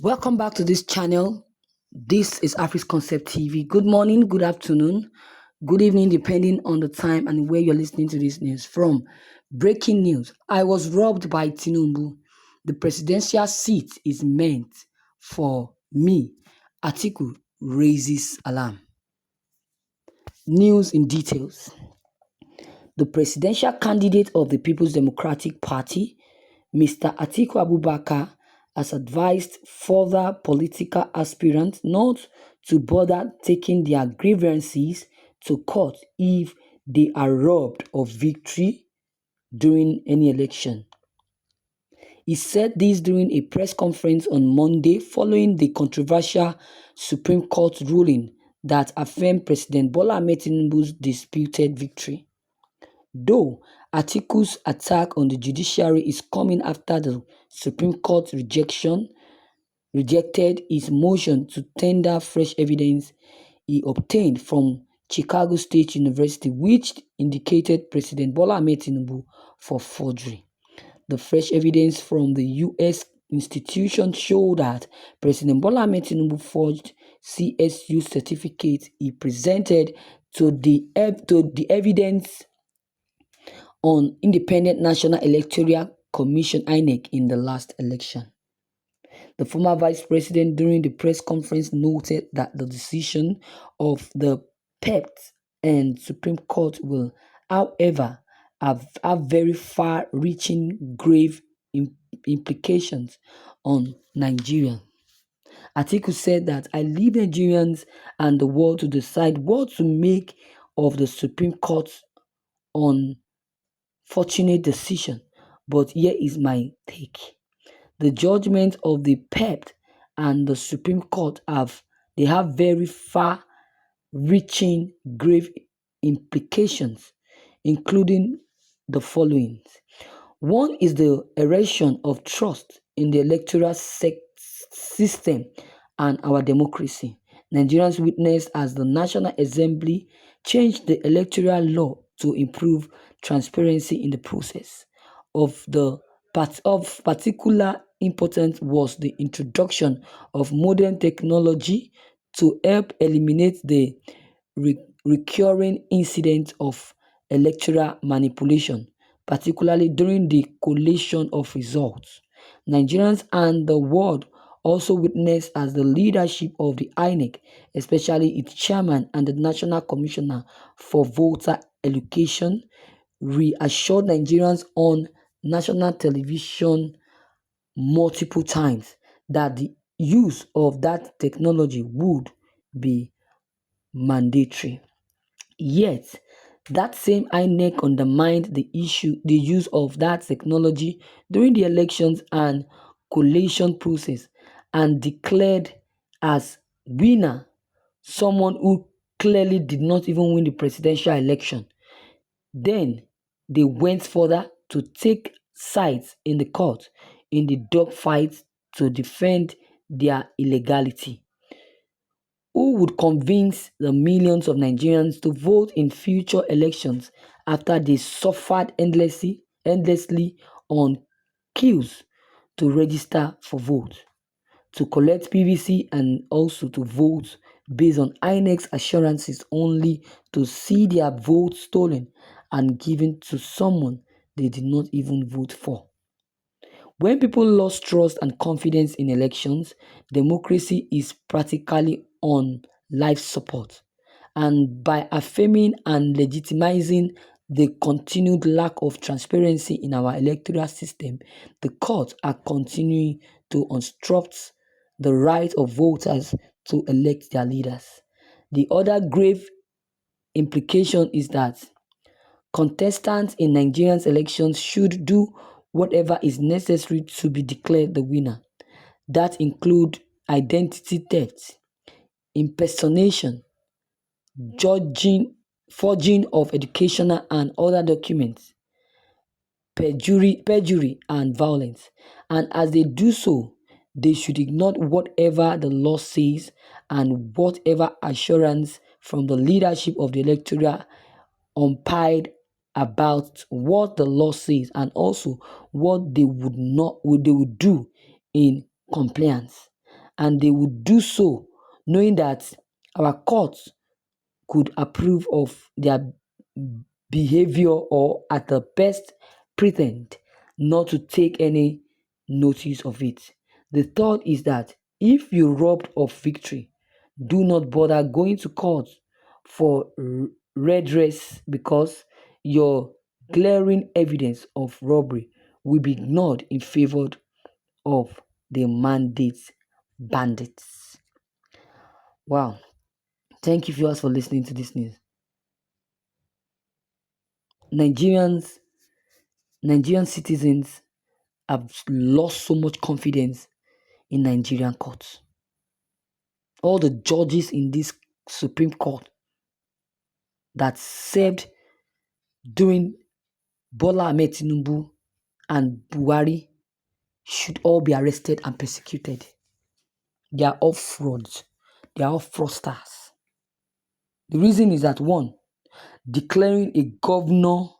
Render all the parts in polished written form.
Welcome back to this channel. This is Afri's Concept TV. Good morning, good afternoon, good evening, depending on the time and where you're listening to this news from. Breaking news. I was robbed by Tinubu. The presidential seat is meant for me. Atiku raises alarm. News in details. The presidential candidate of the People's Democratic Party, Mr. Atiku Abubakar, has advised further political aspirants not to bother taking their grievances to court if they are robbed of victory during any election. He said this during a press conference on Monday following the controversial Supreme Court ruling that affirmed President Bola Ahmed Tinubu's disputed victory. Though Atiku's attack on the judiciary is coming after the Supreme Court rejected his motion to tender fresh evidence he obtained from Chicago State University, which indicated President Bola Ahmed Tinubu for forgery. The fresh evidence from the U.S. institution showed that President Bola Ahmed Tinubu forged CSU certificates he presented to the evidence on Independent National Electoral Commission (INEC) in the last election. The former vice president during the press conference noted that the decision of the PEPT and Supreme Court will, however, have very far-reaching grave implications on Nigeria. Atiku said that I leave Nigerians and the world to decide what to make of the Supreme Court's unfortunate decision, but here is my take. The judgment of the PEPT and the Supreme Court have very far-reaching grave implications, including the following. One is the erosion of trust in the electoral system and our democracy. Nigerians witnessed as the National Assembly changed the electoral law to improve transparency in the process. Of particular importance was the introduction of modern technology to help eliminate the recurring incidents of electoral manipulation, particularly during the collation of results. Nigerians and the world also witnessed as the leadership of the INEC, especially its chairman and the National Commissioner for Voter Education, reassured Nigerians on national television multiple times that the use of that technology would be mandatory. Yet, that same INEC undermined the use of that technology during the elections and collation process and declared as winner someone who clearly did not even win the presidential election. Then they went further to take sides in the court in the dogfight to defend their illegality. Who would convince the millions of Nigerians to vote in future elections after they suffered endlessly on queues to register for vote, to collect PVC, and also to vote based on INEC's assurances only to see their votes stolen and given to someone they did not even vote for? When people lost trust and confidence in elections, democracy is practically on life support. And by affirming and legitimizing the continued lack of transparency in our electoral system, the courts are continuing to obstruct the right of voters to elect their leaders. The other grave implication is that contestants in Nigeria's elections should do whatever is necessary to be declared the winner. That include identity theft, impersonation, forging of educational and other documents, perjury and violence. And as they do so, they should ignore whatever the law says and whatever assurance from the leadership of the electoral umpired about what the law says and also what they would not what they would do in compliance, and they would do so knowing that our courts could approve of their behavior or at the best pretend not to take any notice of it. The third is that if you're robbed of victory, do not bother going to court for redress, because your glaring evidence of robbery will be ignored in favor of the mandate bandits. Wow. Thank you viewers for listening to this news. Nigerians, Nigerian citizens have lost so much confidence in Nigerian courts. All the judges in this Supreme Court that served during Bola Ahmed Tinubu and Buhari should all be arrested and persecuted. They are all frauds. They are all fraudsters. The reason is that one, declaring a governorship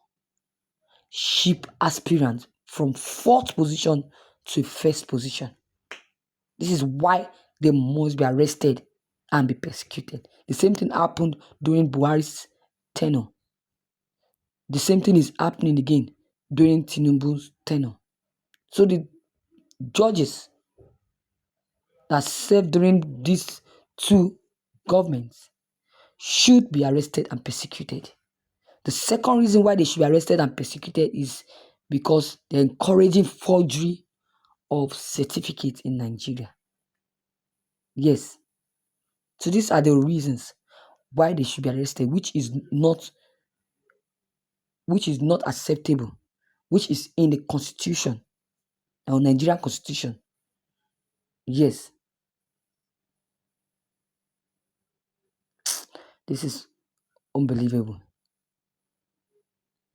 aspirant from fourth position to first position. This is why they must be arrested and be persecuted. The same thing happened during Buhari's tenure. The same thing is happening again during Tinubu's tenure. So the judges that served during these two governments should be arrested and persecuted. The second reason why they should be arrested and persecuted is because they're encouraging forgery of certificates in Nigeria. Yes. So these are the reasons why they should be arrested, which is not acceptable, which is in the constitution, our Nigerian constitution. Yes. This is unbelievable.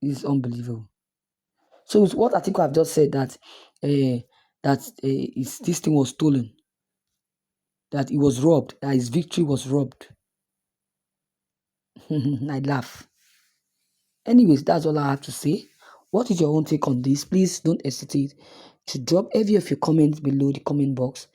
This is unbelievable. So with what Atiku have just said, that this thing was stolen, that it was robbed, that his victory was robbed. I laugh. Anyways, that's all I have to say. What is your own take on this? Please don't hesitate to drop every of your comments below the comment box.